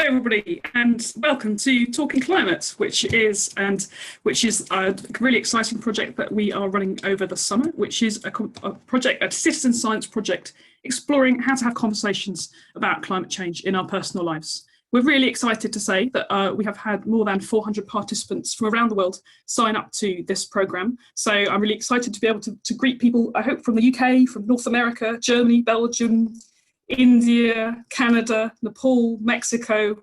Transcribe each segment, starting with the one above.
everybody, and welcome to Talking Climate, which is a really exciting project that we are running over the summer, which is a project, a citizen science project, exploring how to have conversations about climate change in our personal lives. We're really excited to say that we have had more than 400 participants from around the world sign up to this programme. So I'm really excited to be able to greet people, I hope, from the UK, from North America, Germany, Belgium, India, Canada, Nepal, Mexico,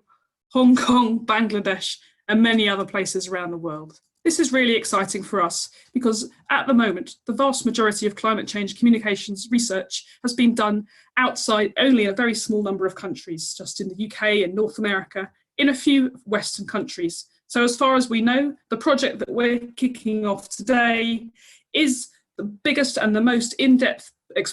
Hong Kong, Bangladesh, and many other places around the world. This is really exciting for us because at the moment, the vast majority of climate change communications research has been done outside only a very small number of countries, just in the UK and North America, in a few Western countries. So as far as we know, the project that we're kicking off today is the biggest and the most in-depth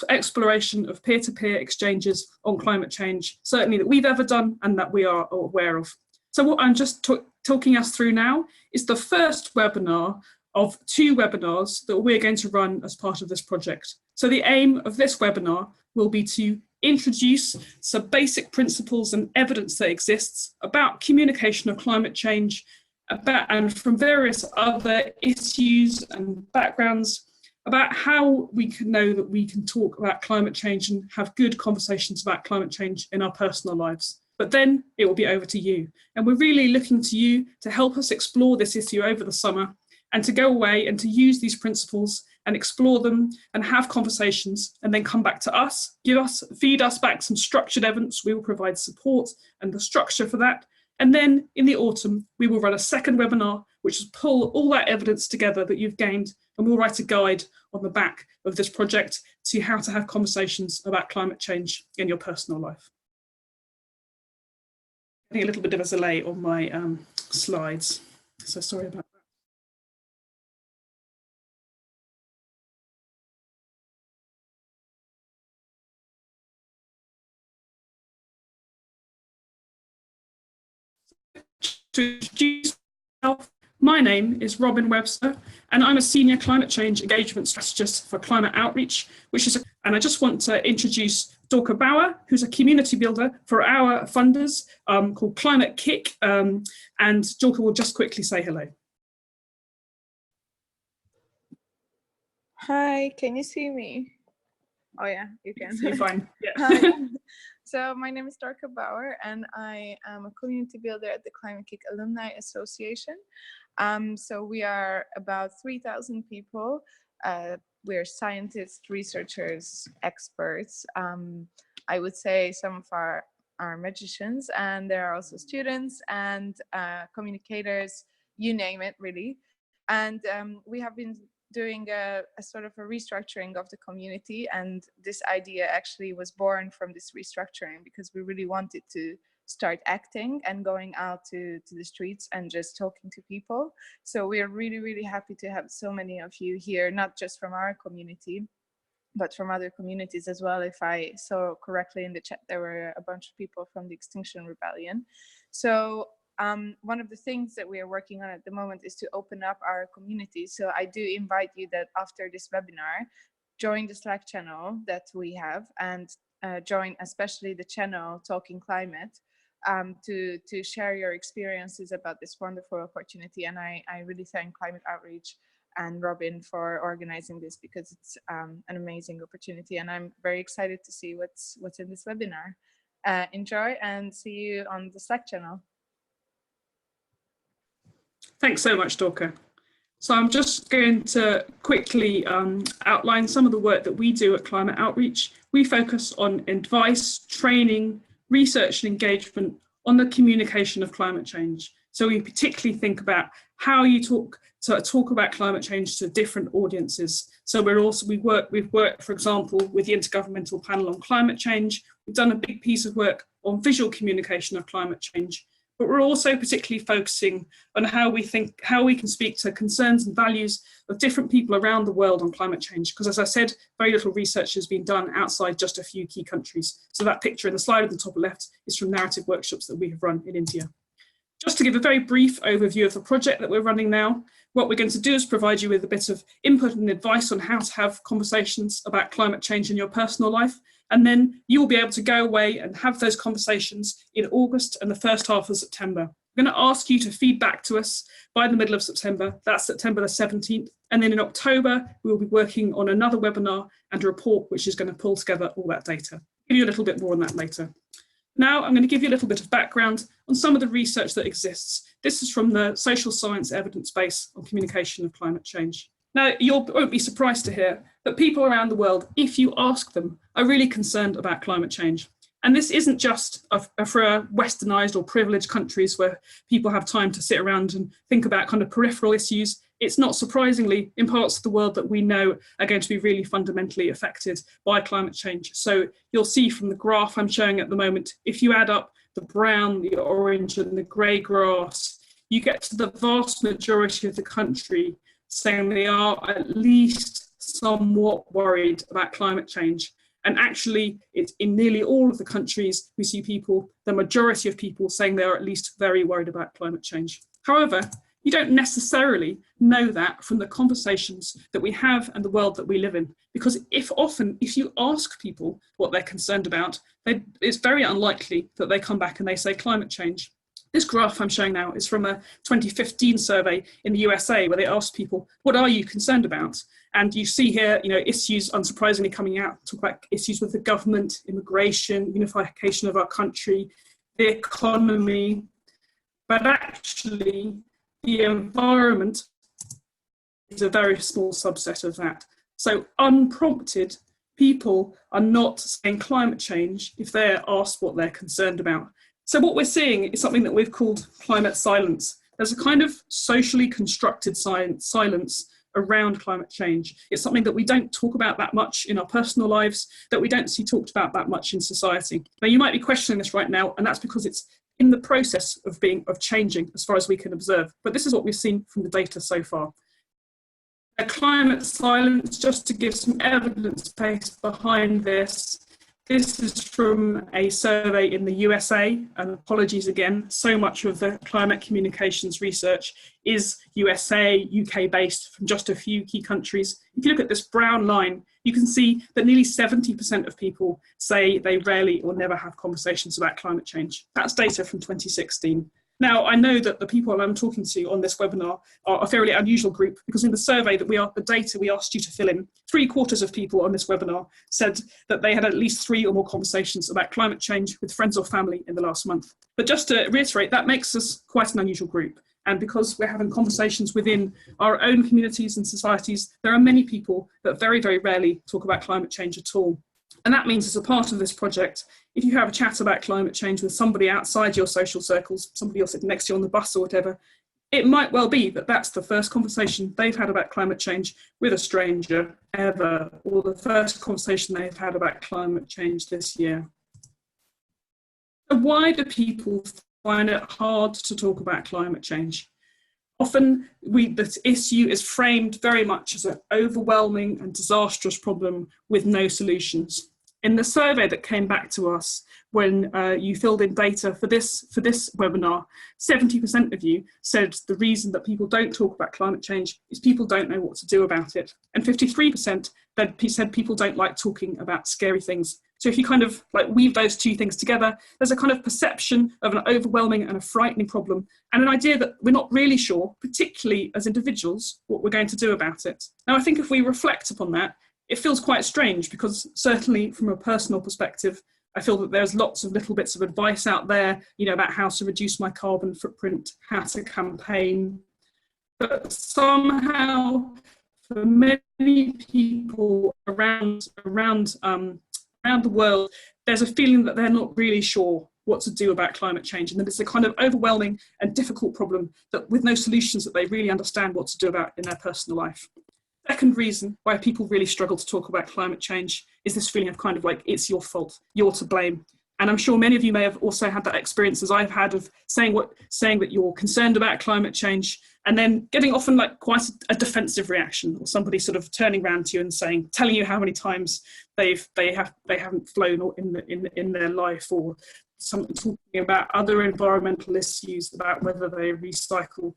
exploration of peer-to-peer exchanges on climate change, certainly that we've ever done and that we are aware of. So what I'm just talking us through now is the first webinar of 2 webinars that we're going to run as part of this project. So the aim of this webinar will be to introduce some basic principles and evidence that exists about communication of climate change, and from various other issues and backgrounds, about how we can know that we can talk about climate change and have good conversations about climate change in our personal lives. But then it will be over to you. And we're really looking to you to help us explore this issue over the summer and to go away and to use these principles and explore them and have conversations and then come back to us, feed us back some structured evidence. We will provide support and the structure for that. And then in the autumn, we will run a second webinar, which is pull all that evidence together that you've gained, and we'll write a guide on the back of this project to how to have conversations about climate change in your personal life. I think a little bit of a delay on my slides, so sorry about that. To introduce myself, my name is Robin Webster, and I'm a Senior Climate Change Engagement Strategist for Climate Outreach, and I just want to introduce Dorka Bauer, who's a community builder for our funders called Climate Kick, and Dorka will just quickly say hello. Hi, can you see me? Oh yeah, you can. You're fine. Yeah. Hi. So my name is Dorka Bauer, and I am a community builder at the Climate Kick Alumni Association. So we are about 3,000 people. We're scientists, researchers, experts. I would say some of our magicians, and there are also students and communicators, you name it, really. And we have been doing a sort of a restructuring of the community, and this idea actually was born from this restructuring because we really wanted to start acting and going out to the streets and just talking to people. So we are really, really happy to have so many of you here, not just from our community, but from other communities as well. If I saw correctly in the chat, there were a bunch of people from the Extinction Rebellion. So one of the things that we are working on at the moment is to open up our community. So I do invite you that after this webinar, join the Slack channel that we have, and join especially the channel Talking Climate to share your experiences about this wonderful opportunity. And I really thank Climate Outreach and Robin for organizing this, because it's an amazing opportunity, and I'm very excited to see what's in this webinar. Enjoy, and see you on the Slack channel. Thanks so much, Dorka. So I'm just going to quickly outline some of the work that we do at Climate Outreach. We focus on advice, training, research and engagement on the communication of climate change. So we particularly think about how you talk about climate change to different audiences. So we've worked, for example, with the Intergovernmental Panel on Climate Change. We've done a big piece of work on visual communication of climate change. But we're also particularly focusing on how we can speak to concerns and values of different people around the world on climate change. Because as I said, very little research has been done outside just a few key countries. So that picture in the slide at the top left is from narrative workshops that we have run in India. Just to give a very brief overview of the project that we're running now, what we're going to do is provide you with a bit of input and advice on how to have conversations about climate change in your personal life. And then you'll be able to go away and have those conversations in August and the first half of September. I'm going to ask you to feed back to us by the middle of September. That's September the 17th. And then in October, we'll be working on another webinar and a report which is going to pull together all that data. I'll give you a little bit more on that later. Now, I'm going to give you a little bit of background on some of the research that exists. This is from the Social Science Evidence Base on Communication of Climate Change. Now, you won't be surprised to hear that people around the world, if you ask them, are really concerned about climate change. And this isn't just for westernized or privileged countries where people have time to sit around and think about kind of peripheral issues. It's not surprisingly in parts of the world that we know are going to be really fundamentally affected by climate change. So you'll see from the graph I'm showing at the moment, if you add up the brown, the orange and the grey graphs, you get to the vast majority of the country saying they are at least somewhat worried about climate change. And actually, it's in nearly all of the countries we see people, the majority of people saying they are at least very worried about climate change. However, you don't necessarily know that from the conversations that we have and the world that we live in. Because if you ask people what they're concerned about, it's very unlikely that they come back and they say climate change. This graph I'm showing now is from a 2015 survey in the USA where they asked people, what are you concerned about? And you see here, issues unsurprisingly coming out, talk about issues with the government, immigration, unification of our country, the economy, but actually the environment is a very small subset of that. So unprompted, people are not saying climate change if they're asked what they're concerned about. So what we're seeing is something that we've called climate silence. There's a kind of socially constructed silence around climate change. It's something that we don't talk about that much in our personal lives, that we don't see talked about that much in society. Now you might be questioning this right now, and that's because it's in the process of changing as far as we can observe. But this is what we've seen from the data so far. A climate silence, just to give some evidence base behind this, this is from a survey in the USA, and apologies again, so much of the climate communications research is USA, UK based from just a few key countries. If you look at this brown line, you can see that nearly 70% of people say they rarely or never have conversations about climate change. That's data from 2016. Now, I know that the people I'm talking to on this webinar are a fairly unusual group because in the survey the data we asked you to fill in, 3/4 of people on this webinar said that they had at least 3 or more conversations about climate change with friends or family in the last month. But just to reiterate, that makes us quite an unusual group. And because we're having conversations within our own communities and societies, there are many people that very, very rarely talk about climate change at all. And that means as a part of this project, if you have a chat about climate change with somebody outside your social circles, somebody else sitting next to you on the bus or whatever, it might well be that that's the first conversation they've had about climate change with a stranger ever, or the first conversation they've had about climate change this year. So why do people find it hard to talk about climate change? Often this issue is framed very much as an overwhelming and disastrous problem with no solutions. In the survey that came back to us when you filled in data for this webinar, 70% of you said the reason that people don't talk about climate change is people don't know what to do about it. And 53% said people don't like talking about scary things. So if you kind of weave those two things together, there's a kind of perception of an overwhelming and a frightening problem, and an idea that we're not really sure, particularly as individuals, what we're going to do about it. Now, I think if we reflect upon that, it feels quite strange because certainly from a personal perspective, I feel that there's lots of little bits of advice out there, about how to reduce my carbon footprint, how to campaign. But somehow, for many people around the world, there's a feeling that they're not really sure what to do about climate change, and that it's a kind of overwhelming and difficult problem that with no solutions that they really understand what to do about in their personal life. Second reason why people really struggle to talk about climate change is this feeling of kind of it's your fault, you're to blame. And I'm sure many of you may have also had that experience as I've had of saying that you're concerned about climate change and then getting often quite a defensive reaction, or somebody sort of turning around to you and telling you how many times they haven't flown in their life, or talking about other environmental issues, about whether they recycle.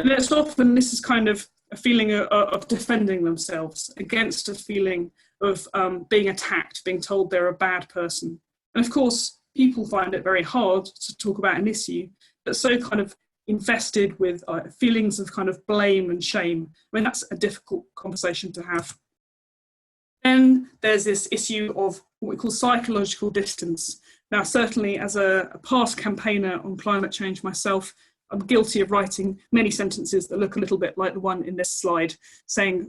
And this is kind of a feeling of defending themselves against a feeling of being attacked, being told they're a bad person. And of course, people find it very hard to talk about an issue that's so kind of invested with feelings of kind of blame and shame. I mean, that's a difficult conversation to have. Then there's this issue of what we call psychological distance. Now, certainly as a past campaigner on climate change myself, I'm guilty of writing many sentences that look a little bit like the one in this slide,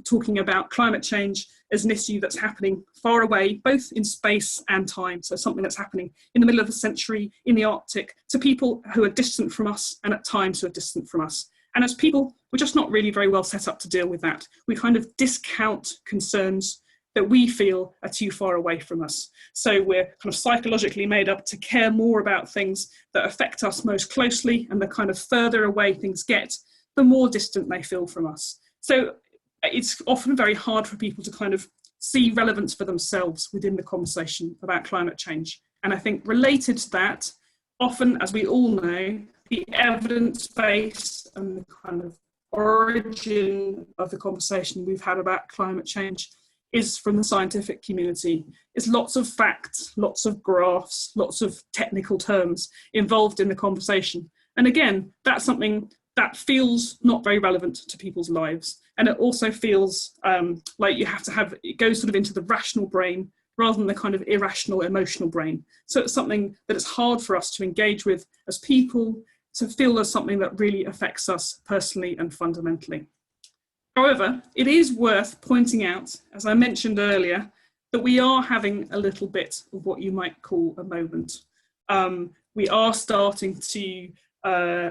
talking about climate change as an issue that's happening far away, both in space and time. So something that's happening in the middle of the century in the Arctic to people who are distant from us and at times who are distant from us. And as people, we're just not really very well set up to deal with that. We kind of discount concerns that we feel are too far away from us. So we're kind of psychologically made up to care more about things that affect us most closely, and the kind of further away things get, the more distant they feel from us. So it's often very hard for people to kind of see relevance for themselves within the conversation about climate change. And I think related to that, often, as we all know, the evidence base and the kind of origin of the conversation we've had about climate change is from the scientific community. It's lots of facts, lots of graphs, lots of technical terms involved in the conversation. And again, that's something that feels not very relevant to people's lives. And it also feels like you have to have, it goes sort of into the rational brain rather than the kind of irrational emotional brain. So it's something that it's hard for us to engage with as people, to feel as something that really affects us personally and fundamentally. However, it is worth pointing out, as I mentioned earlier, that we are having a little bit of what you might call a moment. We are starting to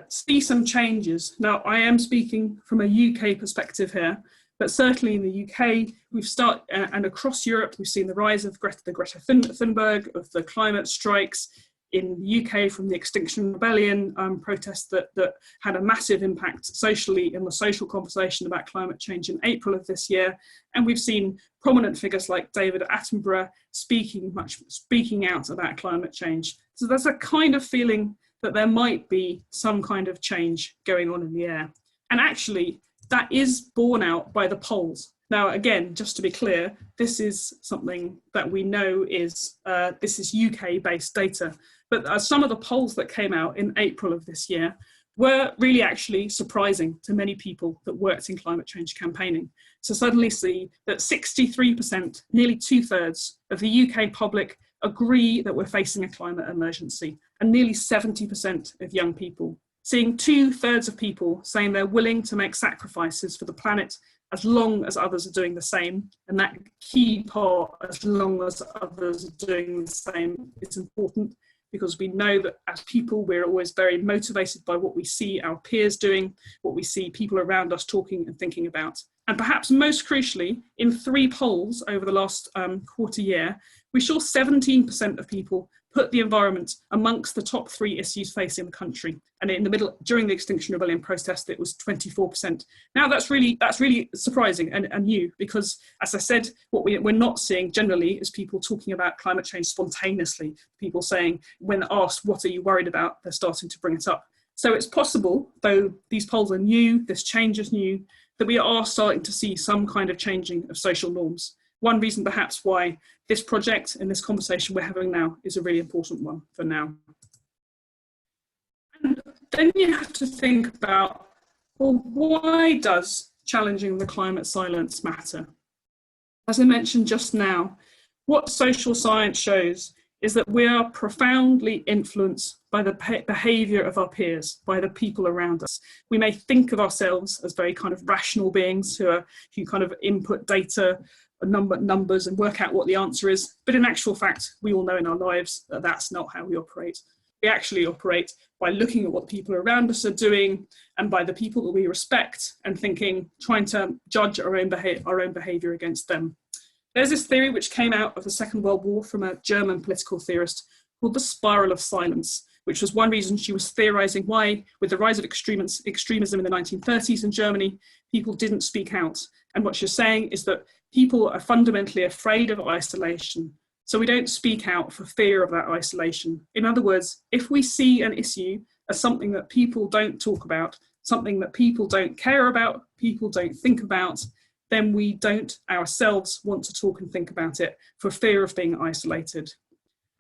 see some changes. Now, I am speaking from a UK perspective here, but certainly in the UK, and across Europe, we've seen the rise of the Greta Thunberg, of the climate strikes, in the UK from the Extinction Rebellion protests that had a massive impact socially in the social conversation about climate change in April of this year. And we've seen prominent figures like David Attenborough speaking out about climate change. So there's a kind of feeling that there might be some kind of change going on in the air. And actually, that is borne out by the polls. Now, again, just to be clear, this is something that we know is UK-based data. But some of the polls that came out in April of this year were really actually surprising to many people that worked in climate change campaigning. To suddenly see that 63%, nearly 2/3 of the UK public agree that we're facing a climate emergency, and nearly 70% of young people. Seeing 2/3 of people saying they're willing to make sacrifices for the planet as long as others are doing the same. And that key part, as long as others are doing the same, is important, because we know that as people, we're always very motivated by what we see our peers doing, what we see people around us talking and thinking about. And perhaps most crucially, in 3 polls over the last quarter year, we saw 17% of people put the environment amongst the top 3 issues facing the country. And in the middle, during the Extinction Rebellion protest, it was 24%. Now that's really surprising and new, because as I said, what we're not seeing generally is people talking about climate change spontaneously. People saying, when asked, what are you worried about? They're starting to bring it up. So it's possible, though these polls are new, this change is new, that we are starting to see some kind of changing of social norms. One reason perhaps why this project and this conversation we're having now is a really important one for now. And then you have to think about, well, why does challenging the climate silence matter? As I mentioned just now, what social science shows is that we are profoundly influenced by the behaviour of our peers, by the people around us. We may think of ourselves as very kind of rational beings who kind of input data, numbers, and work out what the answer is. But in actual fact, we all know in our lives that that's not how we operate. We actually operate by looking at what the people around us are doing, and by the people that we respect, and trying to judge our own behaviour against them. There's this theory which came out of the Second World War from a German political theorist called the spiral of silence, which was one reason she was theorising why, with the rise of extremism in the 1930s in Germany, people didn't speak out. And what she's saying is that people are fundamentally afraid of isolation, so we don't speak out for fear of that isolation. In other words, if we see an issue as something that people don't talk about, something that people don't care about, people don't think about, then we don't ourselves want to talk and think about it for fear of being isolated.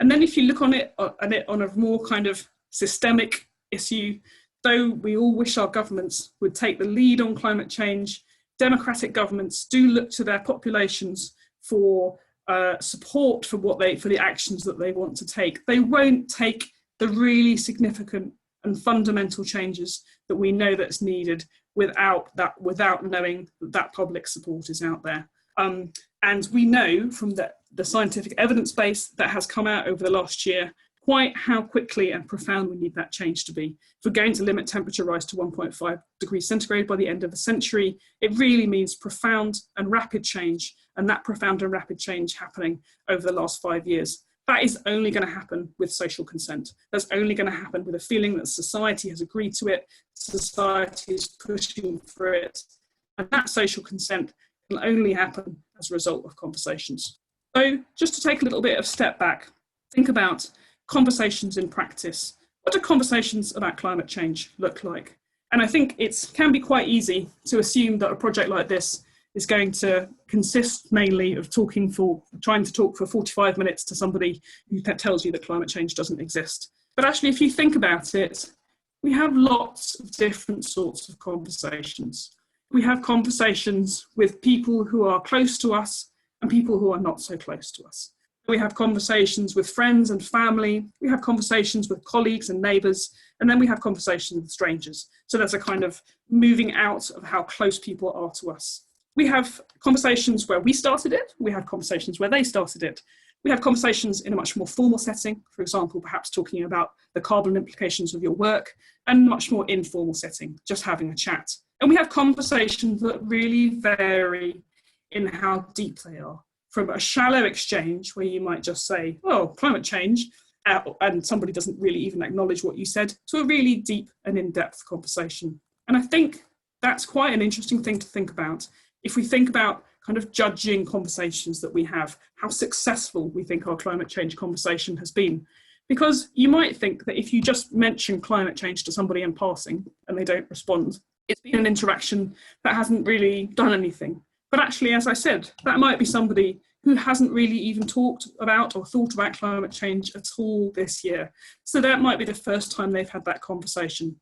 And then if you look on it on a more kind of systemic issue, though we all wish our governments would take the lead on climate change, democratic governments do look to their populations for support for the actions that they want to take. They won't take the really significant and fundamental changes that we know that's needed without knowing that public support is out there. And we know from the scientific evidence base that has come out over the last year quite how quickly and profound we need that change to be. If we're going to limit temperature rise to 1.5 degrees centigrade by the end of the century, it really means profound and rapid change, and that profound and rapid change happening over the last 5 years. That is only going to happen with social consent. That's only going to happen with a feeling that society has agreed to it, society is pushing for it, and that social consent can only happen as a result of conversations. So just to take a little bit of step back, think about conversations in practice. What do conversations about climate change look like? And I think it can be quite easy to assume that a project like this is going to consist mainly of trying to talk for 45 minutes to somebody who tells you that climate change doesn't exist. But actually, if you think about it, we have lots of different sorts of conversations. We have conversations with people who are close to us and people who are not so close to us. We have conversations with friends and family, we have conversations with colleagues and neighbours, and then we have conversations with strangers. So there's a kind of moving out of how close people are to us. We have conversations where we started it, we have conversations where they started it. We have conversations in a much more formal setting, for example, perhaps talking about the carbon implications of your work, and much more informal setting, just having a chat. And we have conversations that really vary in how deep they are. From a shallow exchange where you might just say, oh, climate change, and somebody doesn't really even acknowledge what you said, to a really deep and in-depth conversation. And I think that's quite an interesting thing to think about. If we think about kind of judging conversations that we have, how successful we think our climate change conversation has been. Because you might think that if you just mention climate change to somebody in passing and they don't respond, it's been an interaction that hasn't really done anything. But actually, as I said, that might be somebody who hasn't really even talked about or thought about climate change at all this year. So that might be the first time they've had that conversation.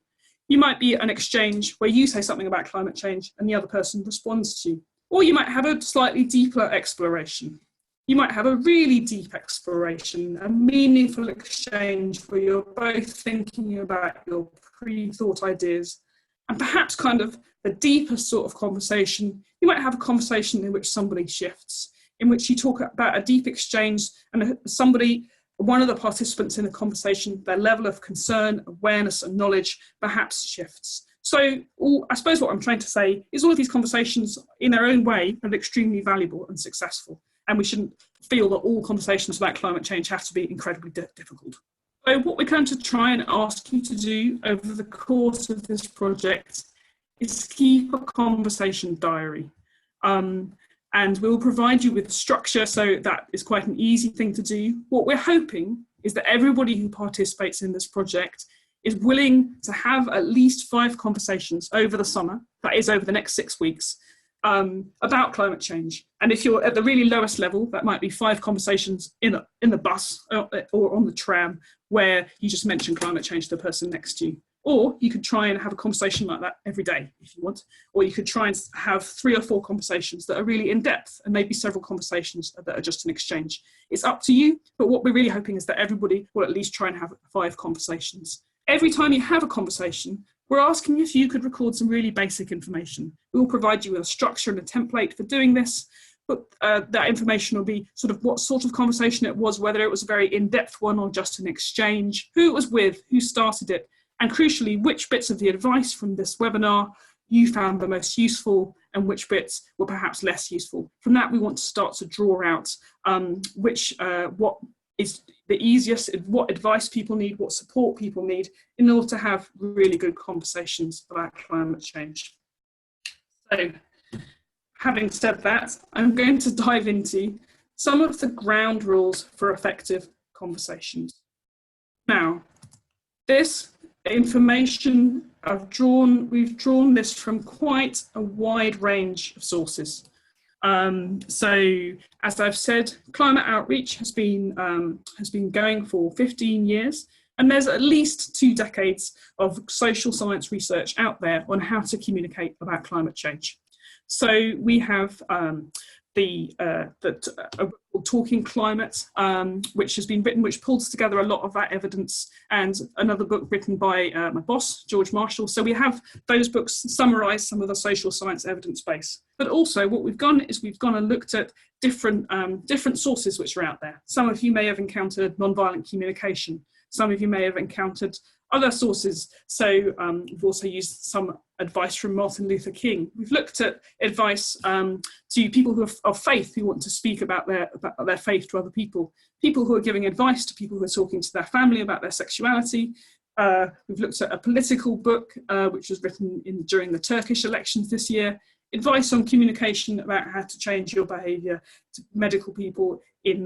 You might be an exchange where you say something about climate change and the other person responds to you. Or you might have a slightly deeper exploration. You might have a really deep exploration, a meaningful exchange where you're both thinking about your pre-thought ideas, and perhaps kind of the deepest sort of conversation. You might have a conversation in which somebody shifts, in which you talk about a deep exchange and one of the participants in the conversation, their level of concern, awareness and knowledge perhaps shifts. So I suppose what I'm trying to say is all of these conversations in their own way are extremely valuable and successful. And we shouldn't feel that all conversations about climate change have to be incredibly difficult. So what we're going to try and ask you to do over the course of this project is keep a conversation diary. And we'll provide you with structure, so that is quite an easy thing to do. What we're hoping is that everybody who participates in this project is willing to have at least 5 conversations over the summer, that is over the next 6 weeks, about climate change. And if you're at the really lowest level, that might be 5 conversations in the bus or on the tram where you just mention climate change to the person next to you. Or you could try and have a conversation like that every day if you want. Or you could try and have 3 or 4 conversations that are really in depth, and maybe several conversations that are just an exchange. It's up to you, but what we're really hoping is that everybody will at least try and have 5 conversations. Every time you have a conversation, we're asking if you could record some really basic information. We will provide you with a structure and a template for doing this, but that information will be sort of what sort of conversation it was, whether it was a very in-depth one or just an exchange, who it was with, who started it, and crucially, which bits of the advice from this webinar you found the most useful and which bits were perhaps less useful. From that, we want to start to draw out what is the easiest, what advice people need, what support people need in order to have really good conversations about climate change. So, having said that, I'm going to dive into some of the ground rules for effective conversations. Now, this information we've drawn this from quite a wide range of sources. So, as I've said, climate outreach has been going for 15 years, and there's at least 2 decades of social science research out there on how to communicate about climate change. So we have Talking Climate, which has been written, which pulls together a lot of that evidence, and another book written by my boss, George Marshall. So we have those books summarise some of the social science evidence base. But also what we've done is we've gone and looked at different sources which are out there. Some of you may have encountered nonviolent communication. Some of you may have encountered other sources. So we've also used some advice from Martin Luther King. We've looked at advice to people who are of faith, who want to speak about their faith to other people who are giving advice to people who are talking to their family about their sexuality. We've looked at a political book which was written during the Turkish elections this year, advice on communication about how to change your behaviour to medical people in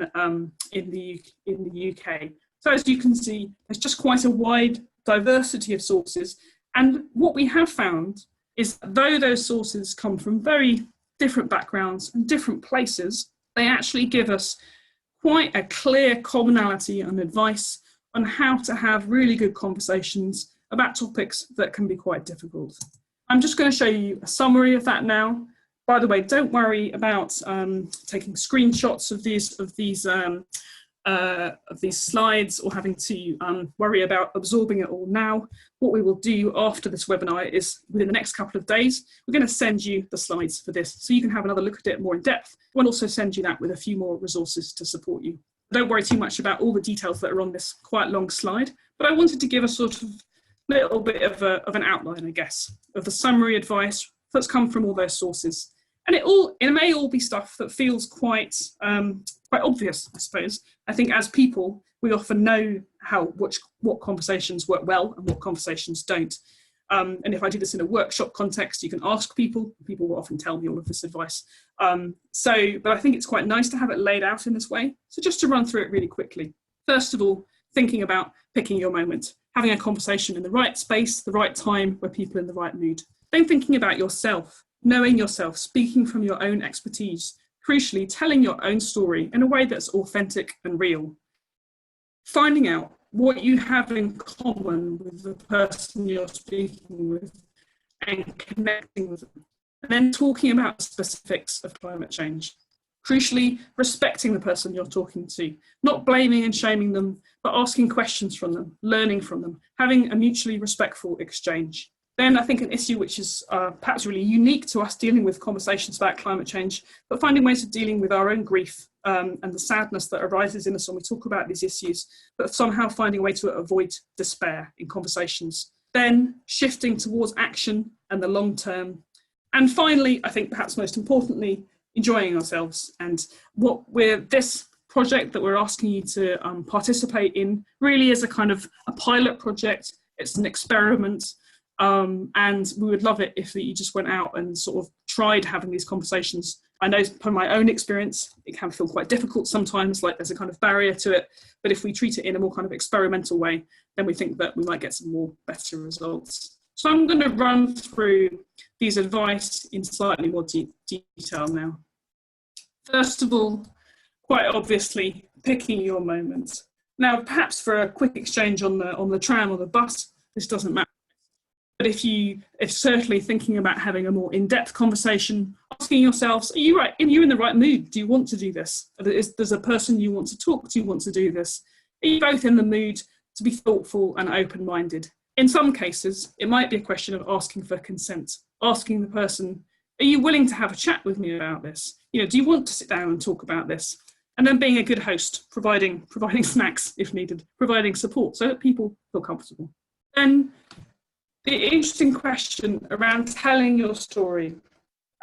the UK. So as you can see, there's just quite a wide diversity of sources. And what we have found is that though those sources come from very different backgrounds and different places, they actually give us quite a clear commonality and advice on how to have really good conversations about topics that can be quite difficult. I'm just going to show you a summary of that now. By the way, don't worry about taking screenshots of these slides or having to worry about absorbing it all now. What we will do after this webinar is, within the next couple of days, we're going to send you the slides for this so you can have another look at it more in depth. We'll also send you that with a few more resources to support you. Don't worry too much about all the details that are on this quite long slide, but I wanted to give a sort of little bit of an outline, I guess, of the summary advice that's come from all those sources. And it may all be stuff that feels quite obvious, I suppose. I think as people, we often know what conversations work well and what conversations don't. And if I do this in a workshop context, you can ask people. People will often tell me all of this advice. But I think it's quite nice to have it laid out in this way. So just to run through it really quickly. First of all, thinking about picking your moment, having a conversation in the right space, the right time, where people are in the right mood. Then thinking about yourself, knowing yourself, speaking from your own expertise, crucially telling your own story in a way that's authentic and real. Finding out what you have in common with the person you're speaking with and connecting with them. And then talking about specifics of climate change. Crucially, respecting the person you're talking to, not blaming and shaming them, but asking questions from them, learning from them, having a mutually respectful exchange. Then I think an issue which is perhaps really unique to us dealing with conversations about climate change, but finding ways of dealing with our own grief and the sadness that arises in us when we talk about these issues, but somehow finding a way to avoid despair in conversations. Then shifting towards action and the long term. And finally, I think perhaps most importantly, enjoying ourselves. And this project that we're asking you to participate in really is a kind of a pilot project. It's an experiment. And we would love it if you just went out and sort of tried having these conversations. I know from my own experience, it can feel quite difficult sometimes, like there's a kind of barrier to it. But if we treat it in a more kind of experimental way, then we think that we might get some more better results. So I'm going to run through these advice in slightly more detail now. First of all, quite obviously, picking your moment. Now, perhaps for a quick exchange on the tram or the bus, this doesn't matter. But if certainly thinking about having a more in-depth conversation, asking yourselves, are you in the right mood? Do you want to do this? Does a person you want to talk to want to do this? Are you both in the mood to be thoughtful and open-minded? In some cases, it might be a question of asking for consent, asking the person, are you willing to have a chat with me about this? Do you want to sit down and talk about this? And then being a good host, providing snacks if needed, providing support so that people feel comfortable. Then the interesting question around telling your story.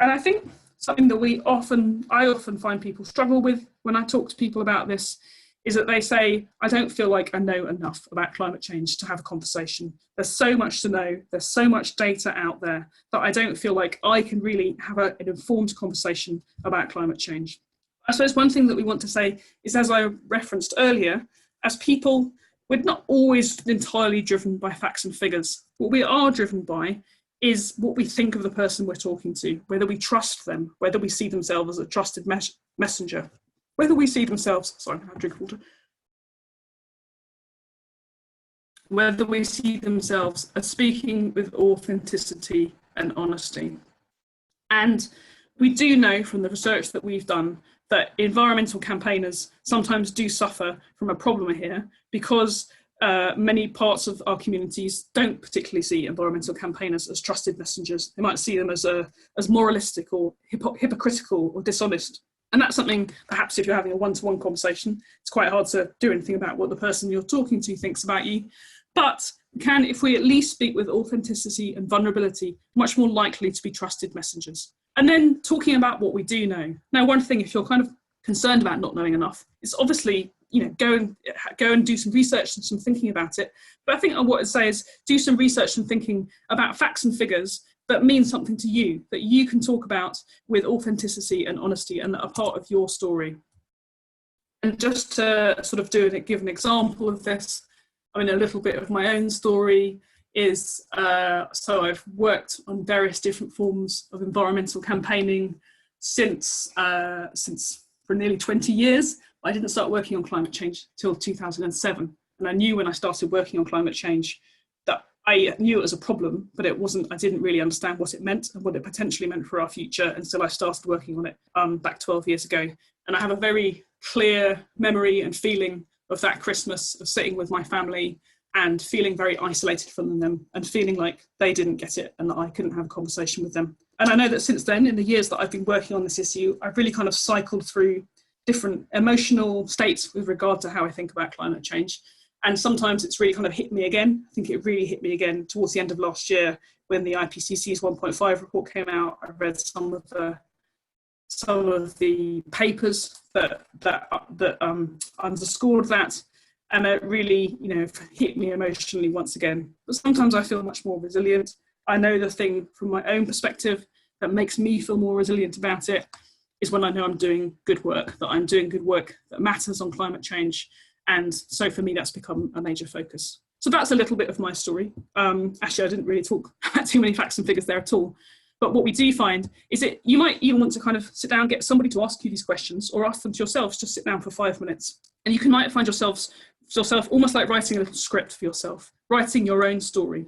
And I think something that I often find people struggle with when I talk to people about this is that they say, I don't feel like I know enough about climate change to have a conversation. There's so much to know. There's so much data out there that I don't feel like I can really have an informed conversation about climate change. I suppose one thing that we want to say is, as I referenced earlier, as people, we're not always entirely driven by facts and figures. What we are driven by is what we think of the person we're talking to, whether we trust them, whether we see themselves as a trusted messenger, whether we see themselves, sorry, I drink water, whether we see themselves as speaking with authenticity and honesty. And we do know from the research that we've done that environmental campaigners sometimes do suffer from a problem here, because many parts of our communities don't particularly see environmental campaigners as trusted messengers. They might see them as moralistic or hypocritical or dishonest. And that's something, perhaps if you're having a one-to-one conversation, it's quite hard to do anything about what the person you're talking to thinks about you. But can, if we at least speak with authenticity and vulnerability, much more likely to be trusted messengers. And then talking about what we do know. Now, one thing, if you're kind of concerned about not knowing enough, it's obviously, go and do some research and some thinking about it. But I think what I'd say is do some research and thinking about facts and figures that mean something to you, that you can talk about with authenticity and honesty and that are part of your story. And just to sort of give an example of this, I mean, a little bit of my own story is, so I've worked on various different forms of environmental campaigning since for nearly 20 years. I didn't start working on climate change till 2007. And I knew when I started working on climate change that I knew it was a problem, but I didn't really understand what it meant and what it potentially meant for our future until I started working on it back 12 years ago. And I have a very clear memory and feeling of that Christmas, of sitting with my family and feeling very isolated from them and feeling like they didn't get it and that I couldn't have a conversation with them. And I know that since then, in the years that I've been working on this issue, I've really kind of cycled through different emotional states with regard to how I think about climate change. And sometimes it's really kind of hit me again. I think it really hit me again towards the end of last year when the IPCC's 1.5 report came out. I read some of the papers that underscored that, and it really, hit me emotionally once again. But sometimes I feel much more resilient. I know the thing from my own perspective that makes me feel more resilient about it is when I know I'm doing good work, that I'm doing good work that matters on climate change. And so for me, that's become a major focus. So that's a little bit of my story. Actually, I didn't really talk about too many facts and figures there at all. But what we do find is that you might even want to kind of sit down, get somebody to ask you these questions, or ask them to yourselves, just sit down for 5 minutes. And you might find yourself almost like writing a little script for yourself, writing your own story.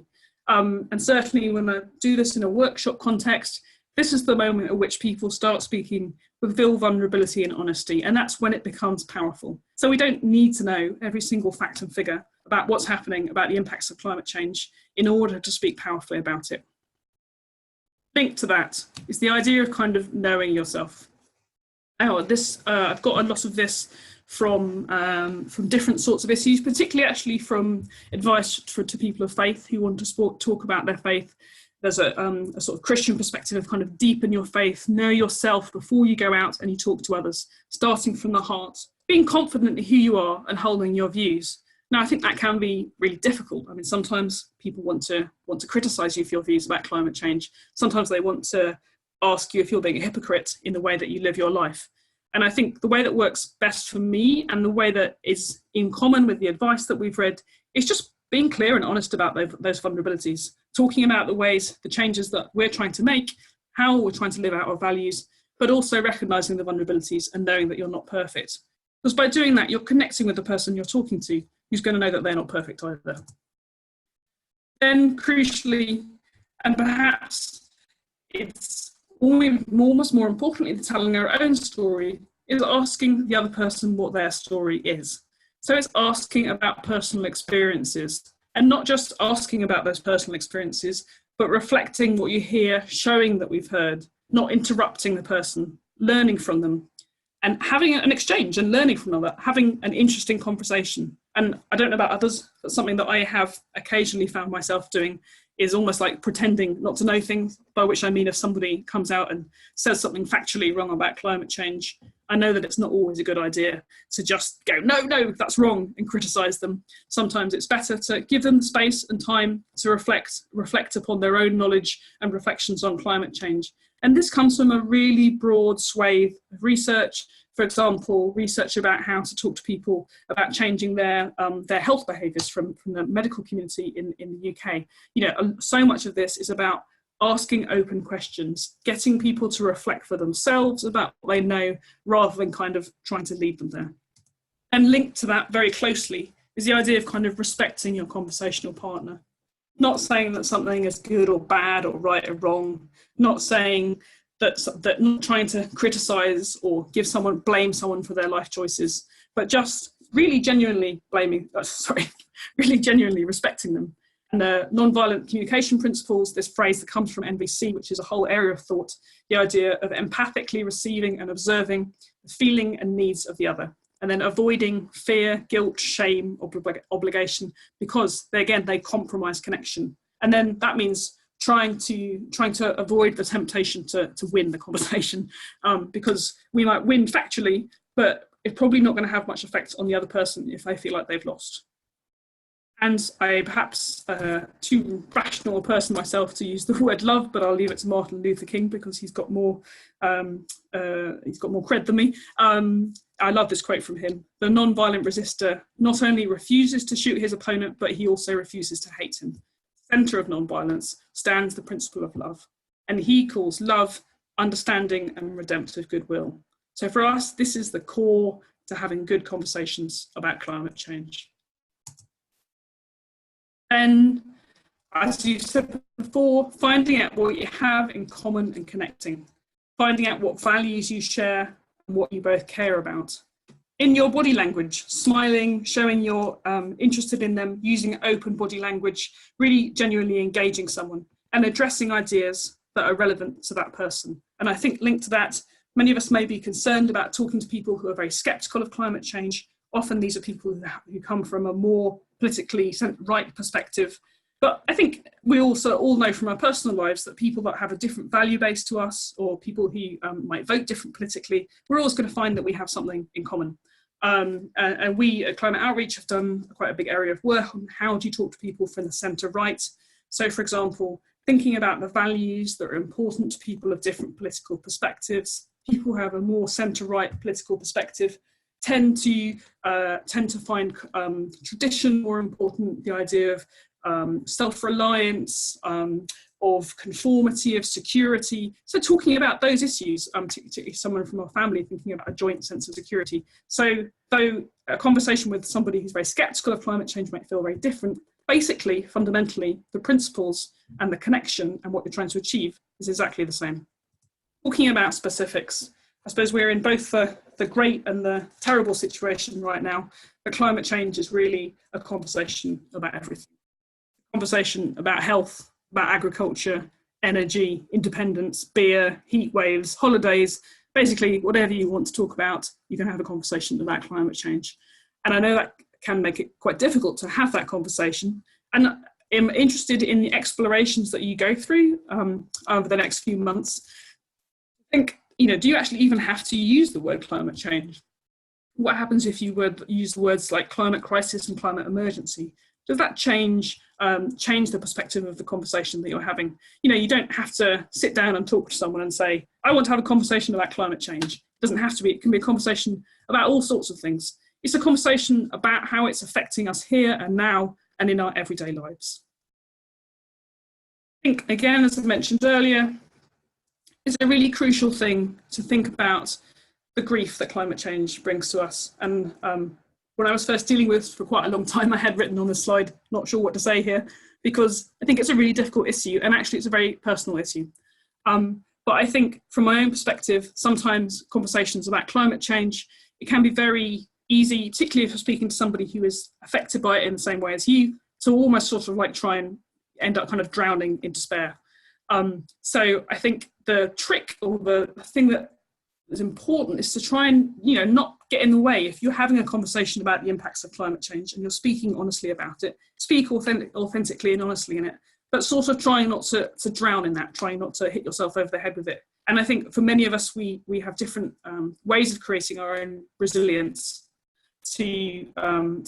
And certainly when I do this in a workshop context, this is the moment at which people start speaking with real vulnerability and honesty, and that's when it becomes powerful. So we don't need to know every single fact and figure about what's happening, about the impacts of climate change, in order to speak powerfully about it. Linked to that is the idea of kind of knowing yourself. Now, I've got a lot of this from different sorts of issues, particularly actually from advice to people of faith who want to talk about their faith. There's a sort of Christian perspective of kind of deepen your faith, know yourself before you go out and you talk to others, starting from the heart, being confident in who you are and holding your views. Now, I think that can be really difficult. I mean, sometimes people want to criticise you for your views about climate change. Sometimes they want to ask you if you're being a hypocrite in the way that you live your life. And I think the way that works best for me and the way that is in common with the advice that we've read is just being clear and honest about those vulnerabilities, talking about the ways, the changes that we're trying to make, how we're trying to live out our values, but also recognising the vulnerabilities and knowing that you're not perfect. Because by doing that, you're connecting with the person you're talking to, who's going to know that they're not perfect either. Then crucially, and perhaps it's almost more importantly than telling our own story, is asking the other person what their story is. So it's asking about personal experiences, and not just asking about those personal experiences, but reflecting what you hear, showing that we've heard, not interrupting the person, learning from them, and having an exchange and learning from that, having an interesting conversation. And I don't know about others, but something that I have occasionally found myself doing is almost like pretending not to know things, by which I mean if somebody comes out and says something factually wrong about climate change, I know that it's not always a good idea to just go, no, that's wrong, and criticise them. Sometimes it's better to give them space and time to reflect upon their own knowledge and reflections on climate change. And this comes from a really broad swathe of research. For example, research about how to talk to people about changing their health behaviours from the medical community in the UK. So much of this is about asking open questions, getting people to reflect for themselves about what they know rather than kind of trying to lead them there. And linked to that very closely is the idea of kind of respecting your conversational partner. Not saying that something is good or bad or right or wrong, not saying that not trying to criticize or blame someone for their life choices, but just really genuinely really genuinely respecting them. And nonviolent communication principles, this phrase that comes from NVC, which is a whole area of thought, the idea of empathically receiving and observing the feeling and needs of the other, and then avoiding fear, guilt, shame, obligation, because they compromise connection. And then that means trying to avoid the temptation to win the conversation, because we might win factually, but it's probably not going to have much effect on the other person if they feel like they've lost. And I perhaps too rational a person myself to use the word love, but I'll leave it to Martin Luther King because he's got more cred than me. I love this quote from him: "The non-violent resistor not only refuses to shoot his opponent, but he also refuses to hate him." Center of non-violence stands the principle of love, and he calls love understanding and redemptive goodwill. So for us, this is the core to having good conversations about climate change. And as you said before, finding out what you have in common and connecting, finding out what values you share and what you both care about. In your body language, smiling, showing you're interested in them, using open body language, really genuinely engaging someone and addressing ideas that are relevant to that person. And I think linked to that, many of us may be concerned about talking to people who are very skeptical of climate change. Often these are people who come from a more politically right perspective. But I think we also all know from our personal lives that people that have a different value base to us, or people who might vote different politically, we're always going to find that we have something in common. And we at Climate Outreach have done quite a big area of work on how do you talk to people from the centre right. So for example, thinking about the values that are important to people of different political perspectives. People who have a more centre-right political perspective tend to find tradition more important, the idea of self-reliance, of conformity, of security. So talking about those issues, particularly someone from our family thinking about a joint sense of security. So though a conversation with somebody who's very sceptical of climate change might feel very different, basically, fundamentally, the principles and the connection and what you're trying to achieve is exactly the same. Talking about specifics, I suppose we're in both the great and the terrible situation right now. But climate change is really a conversation about everything. A conversation about health, about agriculture, energy, independence, beer, heat waves, holidays, basically whatever you want to talk about, you can have a conversation about climate change. And I know that can make it quite difficult to have that conversation. And I'm interested in the explorations that you go through over the next few months. I think, do you actually even have to use the word climate change? What happens if you would use words like climate crisis and climate emergency? Does that change the perspective of the conversation that you're having? You don't have to sit down and talk to someone and say, I want to have a conversation about climate change. It doesn't have to be. It can be a conversation about all sorts of things. It's a conversation about how it's affecting us here and now and in our everyday lives. I think, again, as I mentioned earlier, it's a really crucial thing to think about the grief that climate change brings to us. And when I was first dealing with for quite a long time, I had written on this slide, not sure what to say here, because I think it's a really difficult issue, and actually it's a very personal issue. But I think from my own perspective, sometimes conversations about climate change, it can be very easy, particularly if you're speaking to somebody who is affected by it in the same way as you, to almost sort of like try and end up kind of drowning in despair. So I think the trick, or the thing that is important, is to try and not get in the way. If you're having a conversation about the impacts of climate change and you're speaking honestly about it, speak authentically and honestly in it, but sort of trying not to drown in that, trying not to hit yourself over the head with it. And I think for many of us, we have different ways of creating our own resilience to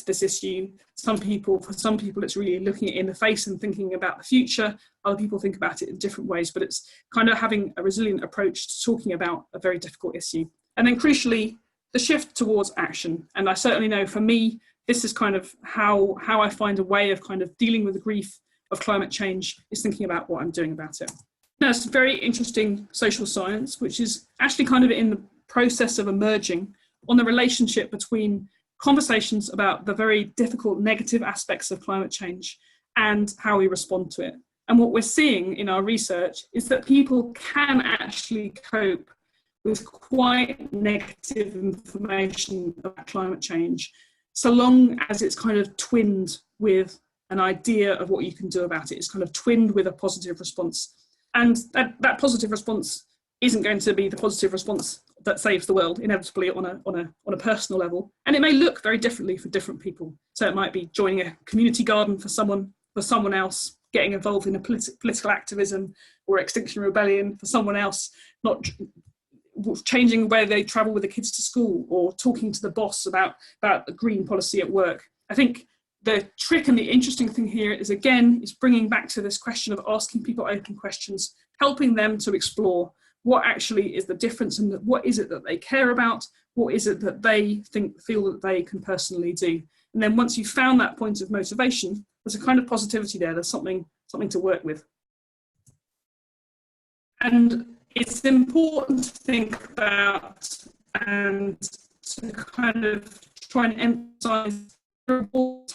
this issue. For some people, it's really looking it in the face and thinking about the future. Other people think about it in different ways, but it's kind of having a resilient approach to talking about a very difficult issue. And then crucially, the shift towards action. And I certainly know for me, this is kind of how I find a way of kind of dealing with the grief of climate change, is thinking about what I'm doing about it. That's very interesting social science, which is actually kind of in the process of emerging on the relationship between conversations about the very difficult negative aspects of climate change and how we respond to it. And what we're seeing in our research is that people can actually cope with quite negative information about climate change, so long as it's kind of twinned with an idea of what you can do about it. It's kind of twinned with a positive response. And that positive response isn't going to be the positive response that saves the world, inevitably on a personal level. And it may look very differently for different people. So it might be joining a community garden for someone else, getting involved in a political activism or Extinction Rebellion for someone else, not changing where they travel with the kids to school, or talking to the boss about the green policy at work. I think the trick and the interesting thing here is, again, is bringing back to this question of asking people open questions, helping them to explore what actually is the difference and what is it that they care about, what is it that they feel that they can personally do. And then once you've found that point of motivation, there's a kind of positivity there, there's something to work with. And it's important to think about and to kind of try and emphasize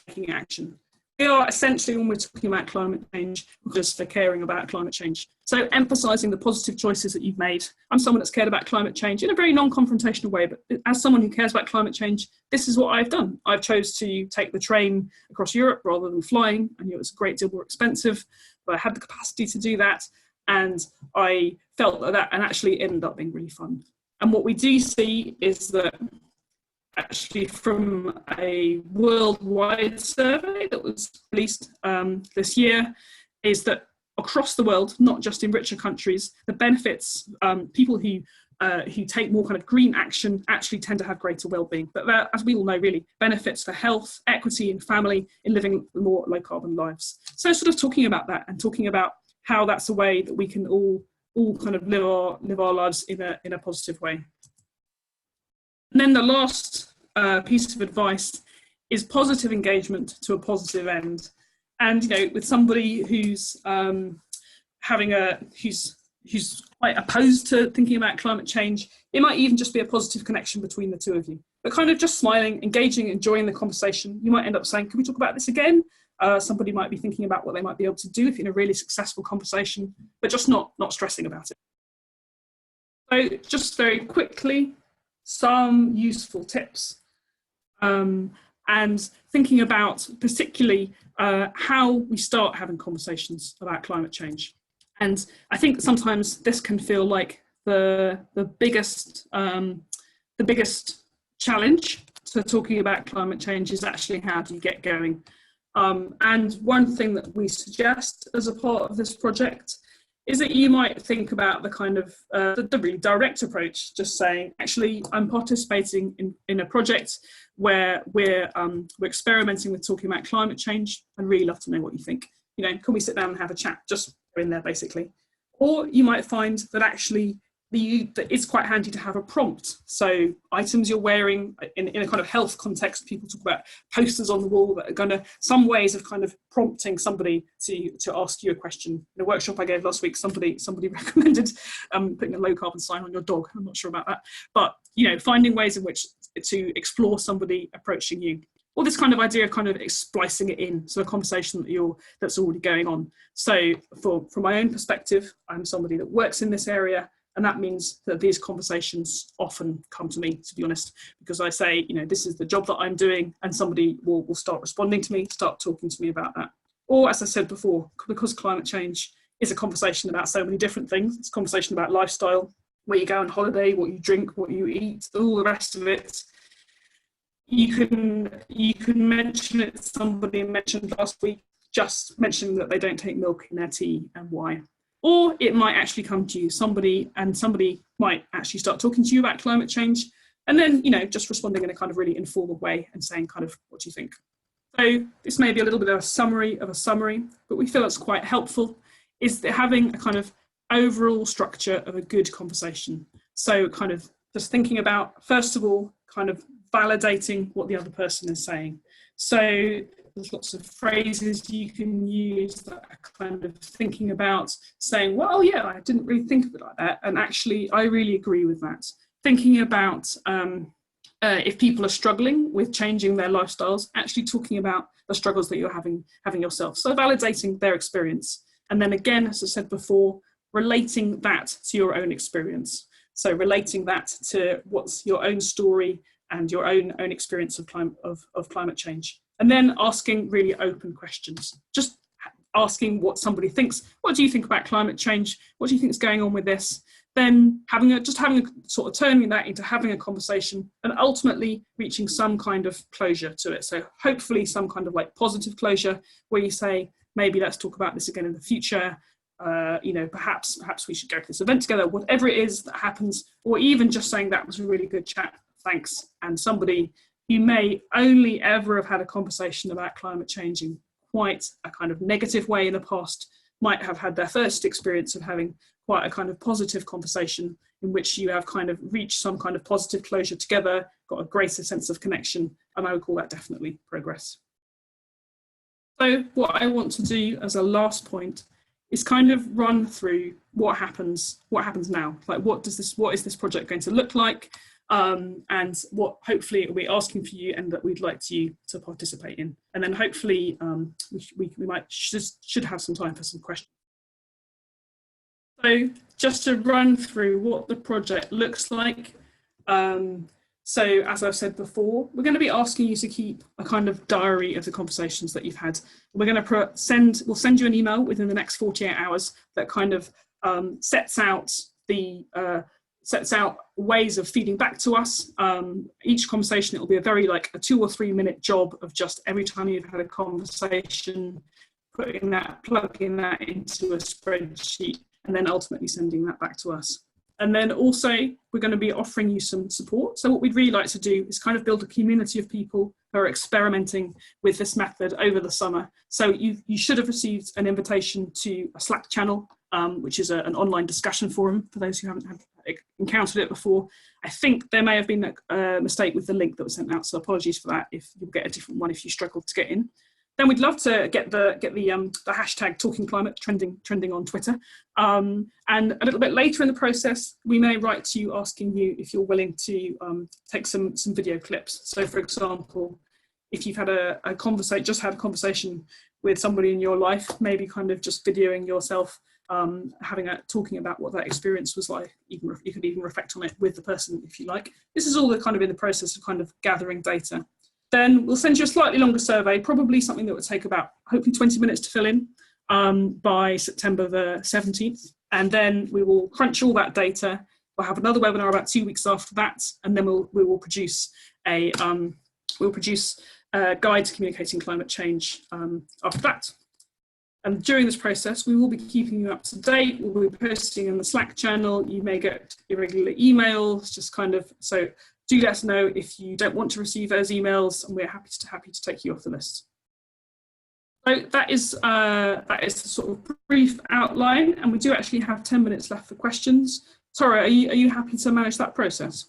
taking action. We are essentially, when we're talking about climate change, just for caring about climate change. So emphasising the positive choices that you've made. I'm someone that's cared about climate change in a very non-confrontational way, but as someone who cares about climate change, this is what I've done. I've chose to take the train across Europe rather than flying. I knew it was a great deal more expensive, but I had the capacity to do that. And I felt that and actually ended up being really fun. And what we do see is that actually from a worldwide survey that was released this year, is that across the world, not just in richer countries, the benefits, people who take more kind of green action actually tend to have greater well-being. But there, as we all know, really benefits for health, equity and family in living more low carbon lives. So sort of talking about that and talking about how that's a way that we can all kind of live our lives in a positive way. And then the last piece of advice is positive engagement to a positive end. And with somebody who's who's quite opposed to thinking about climate change, it might even just be a positive connection between the two of you. But kind of just smiling, engaging, enjoying the conversation. You might end up saying, "Can we talk about this again?" Somebody might be thinking about what they might be able to do in a really successful conversation, but just not stressing about it. So just very quickly, some useful tips. And thinking about particularly how we start having conversations about climate change. And I think sometimes this can feel like the biggest challenge to talking about climate change is actually how do you get going. And one thing that we suggest as a part of this project is that you might think about the kind of the really direct approach, just saying, actually, I'm participating in a project where we're experimenting with talking about climate change. I'd really love to know what you think. Can we sit down and have a chat? Just go in there, basically. Or you might find that actually that it's quite handy to have a prompt. So items you're wearing in a kind of health context, people talk about posters on the wall that are going to, some ways of kind of prompting somebody to ask you a question. In a workshop I gave last week, somebody recommended putting a low carbon sign on your dog. I'm not sure about that, but finding ways in which to explore somebody approaching you. Or this kind of idea of kind of splicing it in, so a conversation that's already going on. So from my own perspective, I'm somebody that works in this area, and that means that these conversations often come to me, to be honest, because I say, this is the job that I'm doing, and somebody will start responding to me, start talking to me about that. Or as I said before, because climate change is a conversation about so many different things, it's a conversation about lifestyle, where you go on holiday, what you drink, what you eat, all the rest of it. You can mention it. Somebody mentioned last week, just mentioning that they don't take milk in their tea and why. Or it might actually come to you, somebody might actually start talking to you about climate change, and then just responding in a kind of really informal way and saying kind of, what do you think? So this may be a little bit of a summary, but we feel it's quite helpful, is that having a kind of overall structure of a good conversation. So kind of just thinking about, first of all, kind of validating what the other person is saying. So there's lots of phrases you can use that are kind of thinking about saying, well, yeah, I didn't really think of it like that. And actually, I really agree with that. Thinking about if people are struggling with changing their lifestyles, actually talking about the struggles that you're having yourself. So validating their experience. And then again, as I said before, relating that to your own experience. So relating that to what's your own story and your own experience of climate change. And then asking really open questions. Just asking what somebody thinks. What do you think about climate change? What do you think is going on with this? Then having a sort of turning that into having a conversation and ultimately reaching some kind of closure to it. So hopefully some kind of like positive closure where you say, maybe let's talk about this again in the future. You know, perhaps we should go to this event together, whatever it is that happens, or even just saying that was a really good chat, thanks. And somebody who may only ever have had a conversation about climate change in quite a kind of negative way in the past might have had their first experience of having quite a kind of positive conversation in which you have kind of reached some kind of positive closure together, got a greater sense of connection, and I would call that definitely progress. So what I want to do as a last point is kind of run through what happens now. Like what is this project going to look like? And what hopefully it will be asking for you and that we'd like you to participate in. And then hopefully we should have some time for some questions. So just to run through what the project looks like. So as I've said before, we're going to be asking you to keep a kind of diary of the conversations that you've had. We're going to we'll send you an email within the next 48 hours that kind of sets out ways of feeding back to us. Each conversation, it will be a very like a 2 or 3 minute job of just every time you've had a conversation, plugging that into a spreadsheet and then ultimately sending that back to us. And then also we're going to be offering you some support. So what we'd really like to do is kind of build a community of people who are experimenting with this method over the summer. So you should have received an invitation to a Slack channel, which is an online discussion forum for those who haven't encountered it before. I think there may have been a mistake with the link that was sent out, so apologies for that if you'll get a different one if you struggled to get in. Then we'd love to get the hashtag Talking Climate trending on Twitter. And a little bit later in the process, we may write to you asking you if you're willing to take some video clips. So for example, if you've had a conversation with somebody in your life, maybe kind of just videoing yourself talking about what that experience was like. You could even reflect on it with the person if you like. This is all kind of in the process of kind of gathering data. Then we'll send you a slightly longer survey, probably something that would take about hopefully 20 minutes to fill in by September the 17th. And then we will crunch all that data. We'll have another webinar about 2 weeks after that, and then we will produce a guide to communicating climate change after that. And during this process, we will be keeping you up to date. We'll be posting in the Slack channel. You may get irregular emails, just kind of, so do let us know if you don't want to receive those emails, and we're happy to take you off the list. So that is the sort of brief outline, and we do actually have 10 minutes left for questions. Tara, are you happy to manage that process?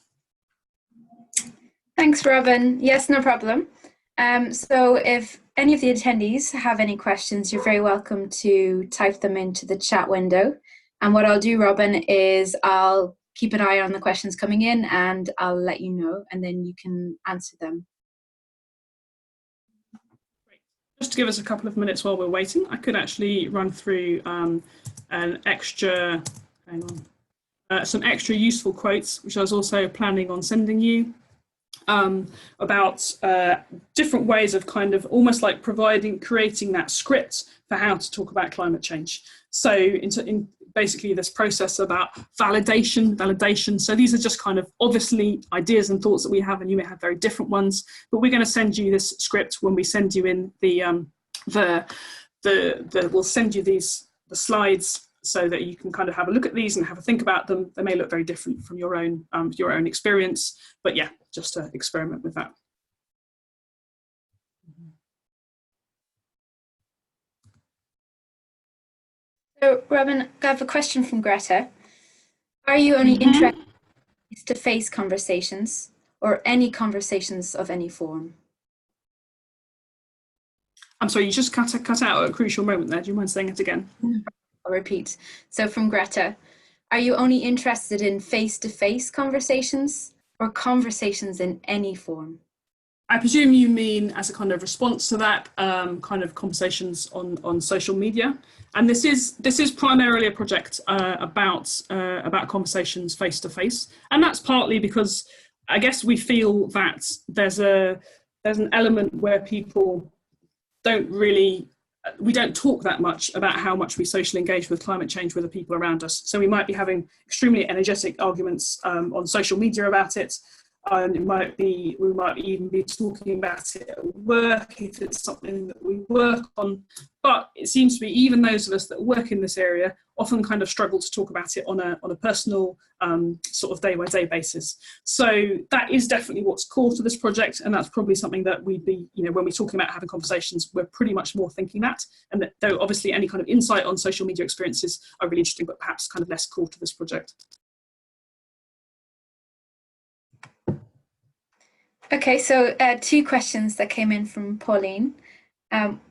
Thanks, Robin. Yes, no problem. So if any of the attendees have any questions, you're very welcome to type them into the chat window. And what I'll do, Robin, is I'll keep an eye on the questions coming in and I'll let you know, and then you can answer them. Just to give us a couple of minutes while we're waiting, I could actually run through some extra useful quotes, which I was also planning on sending you, about different ways of kind of almost like creating that script for how to talk about climate change. So in basically this process about validation. So these are just kind of obviously ideas and thoughts that we have, and you may have very different ones, but we're going to send you this script when we send you in we'll send you the slides so that you can kind of have a look at these and have a think about them. They may look very different from your own experience, but yeah, just to experiment with that. So, Robin, I have a question from Greta. Are you only interested in face-to-face conversations or any conversations of any form? I'm sorry, you just cut out at a crucial moment there. Do you mind saying it again? I'll repeat. So from Greta, are you only interested in face-to-face conversations or conversations in any form? I presume you mean as a kind of response to that, kind of conversations on social media. And this is primarily a project about conversations face to face, and that's partly because I guess we feel that there's an element where people we don't talk that much about how much we socially engage with climate change with the people around us. So we might be having extremely energetic arguments on social media about it. We might even be talking about it at work if it's something that we work on. But it seems to be even those of us that work in this area often kind of struggle to talk about it on a personal sort of day-by-day basis. So that is definitely what's core to this project, and that's probably something that we'd be, when we're talking about having conversations, we're pretty much more thinking that. And that, though obviously any kind of insight on social media experiences are really interesting, but perhaps kind of less core to this project. Okay, so 2 questions that came in from Pauline.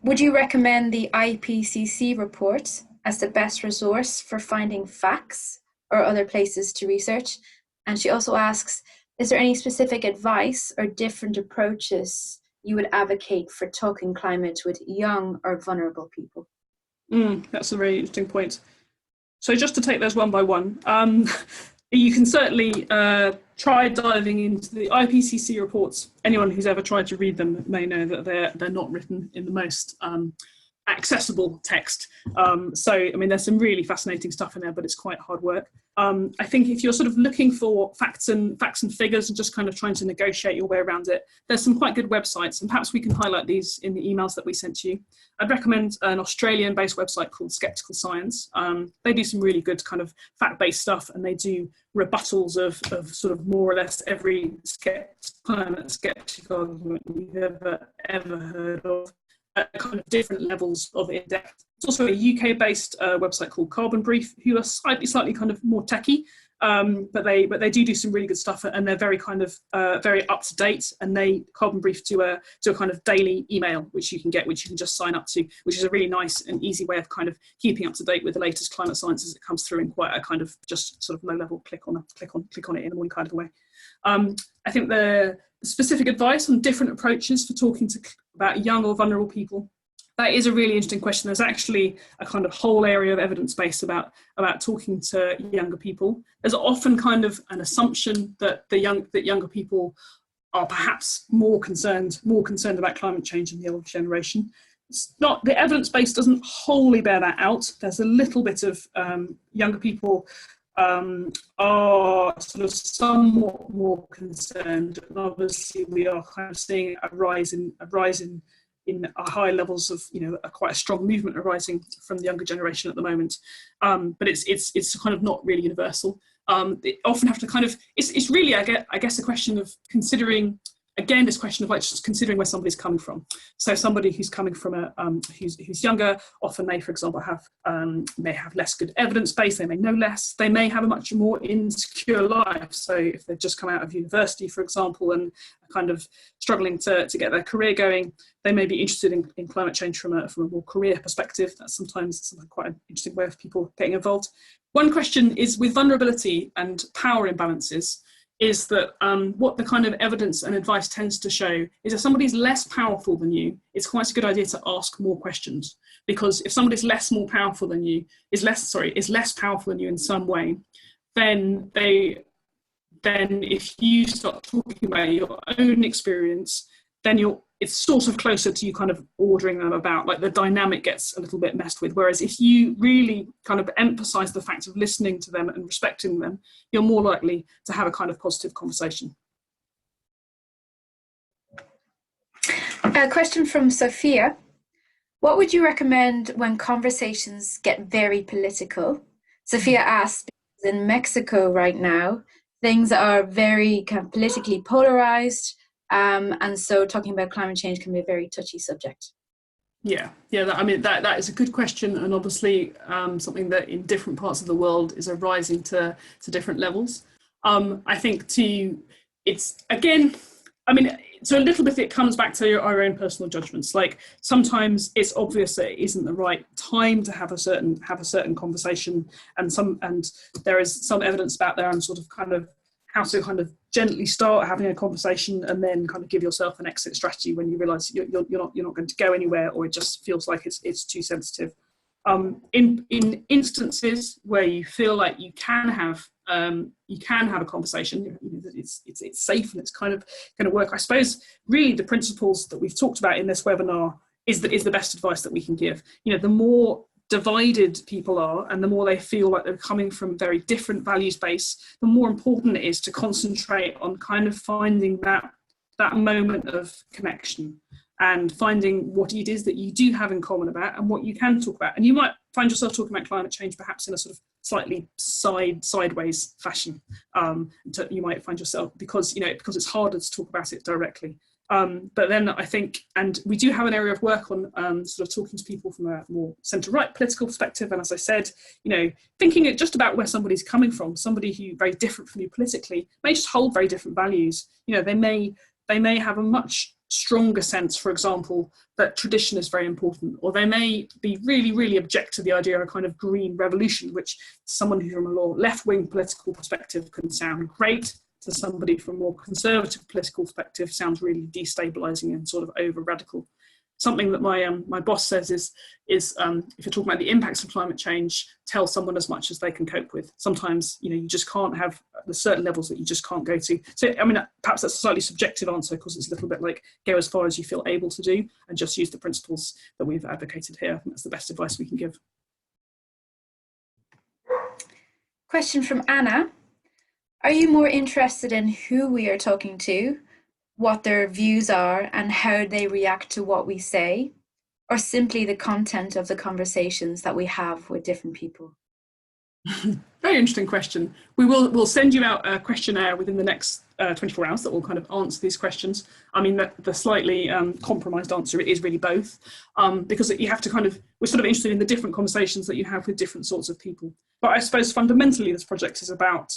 Would you recommend the IPCC report as the best resource for finding facts or other places to research? And she also asks, is there any specific advice or different approaches you would advocate for talking climate with young or vulnerable people? That's a very interesting point. So just to take those one by one, you can certainly try diving into the IPCC reports. Anyone who's ever tried to read them may know that they're not written in the most accessible text. So, I mean, there's some really fascinating stuff in there, but it's quite hard work. I think if you're sort of looking for facts and figures and just kind of trying to negotiate your way around it, there's some quite good websites, and perhaps we can highlight these in the emails that we sent you. I'd recommend an Australian-based website called Skeptical Science. They do some really good kind of fact-based stuff, and they do rebuttals of sort of more or less every climate skeptic argument you've ever heard of, at kind of different levels of in-depth. It's also a UK-based website called Carbon Brief, who are slightly kind of more techie, but they do some really good stuff, and they're very kind of very up to date. And Carbon Brief do a kind of daily email which you can just sign up to, which is a really nice and easy way of kind of keeping up to date with the latest climate science as it comes through in quite a kind of just sort of low level click on it in the morning kind of a way. I think the specific advice on different approaches for talking about young or vulnerable people, that is a really interesting question. There's actually a kind of whole area of evidence base about talking to younger people. There's often kind of an assumption that younger people are perhaps more concerned about climate change than the older generation. It's not, the evidence base doesn't wholly bear that out. There's a little bit of younger people are sort of somewhat more concerned, and obviously we are kind of seeing a rise in high levels of quite a strong movement arising from the younger generation at the moment, but it's kind of not really universal. They often have to kind of it's really I guess a question of considering. Again, this question of like just considering where somebody's coming from. So somebody who's coming from who's younger often may, for example, may have less good evidence base. They may know less. They may have a much more insecure life. So if they've just come out of university, for example, and are kind of struggling to get their career going, they may be interested in climate change from a more career perspective. That's sometimes quite an interesting way of people getting involved. One question is with vulnerability and power imbalances, is that what the kind of evidence and advice tends to show is if somebody's less powerful than you, it's quite a good idea to ask more questions. Because if somebody's less powerful than you in some way, then if you start talking about your own experience, then it's sort of closer to you kind of ordering them about, like the dynamic gets a little bit messed with. Whereas if you really kind of emphasize the fact of listening to them and respecting them, you're more likely to have a kind of positive conversation. A question from Sophia. What would you recommend when conversations get very political? Sophia asked, because in Mexico right now, things are very kind of politically polarized. And so talking about climate change can be a very touchy subject. Yeah, that is a good question, and obviously something that in different parts of the world is arising to different levels. I think so a little bit it comes back to our own personal judgments. Like sometimes it's obvious that it isn't the right time to have a certain conversation, and there is some evidence about there and sort of kind of how to kind of gently start having a conversation and then kind of give yourself an exit strategy when you realise you're not going to go anywhere, or it just feels like it's too sensitive. In instances where you feel like you can have a conversation, it's safe and it's kind of going to work. I suppose really the principles that we've talked about in this webinar is the best advice that we can give. The more divided people are and the more they feel like they're coming from very different values base, the more important it is to concentrate on kind of finding that moment of connection and finding what it is that you do have in common about and what you can talk about. And you might find yourself talking about climate change perhaps in a sort of slightly sideways fashion. You might find yourself, because it's harder to talk about it directly. But then I think, and we do have an area of work on sort of talking to people from a more centre-right political perspective. And as I said, thinking it just about where somebody's coming from, somebody who very different from you politically may just hold very different values. They may have a much stronger sense, for example, that tradition is very important, or they may be really, really object to the idea of a kind of green revolution, which someone who's from a more left-wing political perspective can sound great, to somebody from a more conservative political perspective sounds really destabilising and sort of over-radical. Something that my boss says is if you're talking about the impacts of climate change, tell someone as much as they can cope with. Sometimes you just can't have the certain levels that you just can't go to. So I mean, perhaps that's a slightly subjective answer, because it's a little bit like go as far as you feel able to do and just use the principles that we've advocated here. I think that's the best advice we can give. Question from Anna. Are you more interested in who we are talking to, what their views are and how they react to what we say, or simply the content of the conversations that we have with different people? Very interesting question. We'll send you out a questionnaire within the next 24 hours that will kind of answer these questions. I mean, the slightly compromised answer is really both, because you have to we're sort of interested in the different conversations that you have with different sorts of people. But I suppose fundamentally this project is about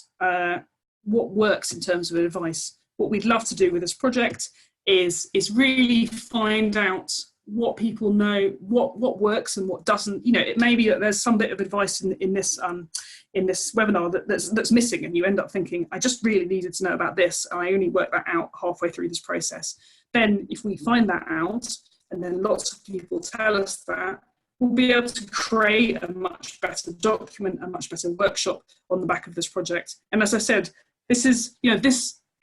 what works in terms of advice. What we'd love to do with this project is really find out what people know, what works and what doesn't. It may be that there's some bit of advice in this webinar that's missing, and you end up thinking, I just really needed to know about this, and I only worked that out halfway through this process. Then if we find that out, and then lots of people tell us that, we'll be able to create a much better document, a much better workshop on the back of this project. And as I said, this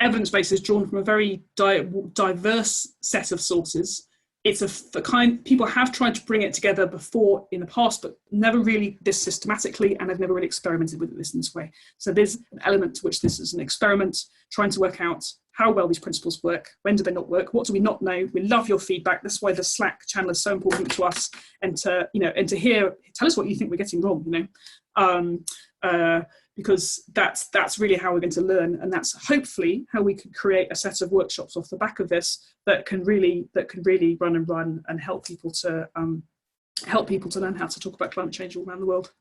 evidence base is drawn from a very diverse set of sources. It's the kind people have tried to bring it together before in the past, but never really this systematically, and have never really experimented with this in this way. So there's an element to which this is an experiment, trying to work out how well these principles work, when do they not work, what do we not know. We love your feedback. That's why the Slack channel is so important to us, and to tell us what you think we're getting wrong. Because that's really how we're going to learn, and that's hopefully how we can create a set of workshops off the back of this that can really run and help people to learn how to talk about climate change all around the world.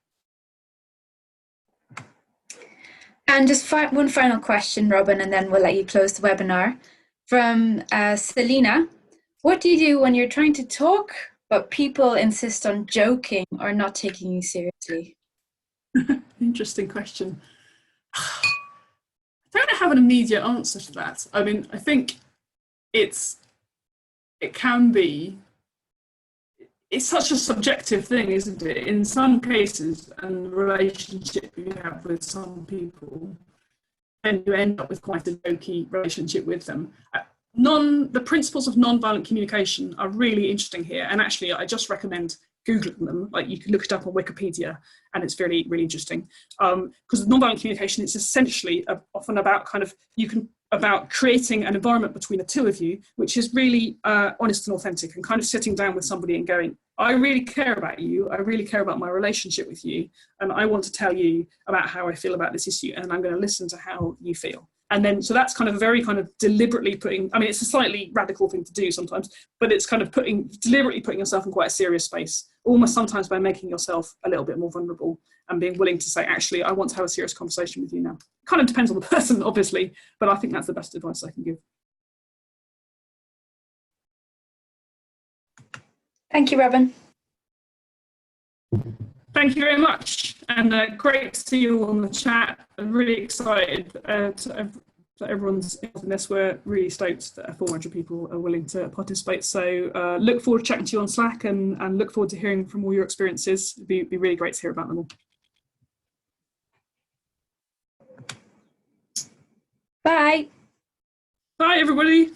And just one final question, Robin, and then we'll let you close the webinar. From Selena, what do you do when you're trying to talk but people insist on joking or not taking you seriously? Interesting question. I don't have an immediate answer to that. I mean, I think it's such a subjective thing, isn't it? In some cases, and the relationship you have with some people, then you end up with quite a jokey relationship with them. The principles of nonviolent communication are really interesting here, and actually I just recommend Googling them. Like, you can look it up on Wikipedia, and it's really, really interesting. Because nonviolent communication is essentially often about about creating an environment between the two of you, which is really honest and authentic, and kind of sitting down with somebody and going, I really care about you, I really care about my relationship with you, and I want to tell you about how I feel about this issue, and I'm going to listen to how you feel. And then, so that's kind of very kind of deliberately putting, I mean, it's a slightly radical thing to do sometimes, but it's kind of deliberately putting yourself in quite a serious space, almost sometimes by making yourself a little bit more vulnerable and being willing to say, actually, I want to have a serious conversation with you now. Kind of depends on the person, obviously, but I think that's the best advice I can give. Thank you, Robin. Thank you very much, and great to see you all on the chat. I'm really excited that everyone's in this. We're really stoked that 400 people are willing to participate. So look forward to chatting to you on Slack, and look forward to hearing from all your experiences. It'd be really great to hear about them all. Bye. Bye, everybody.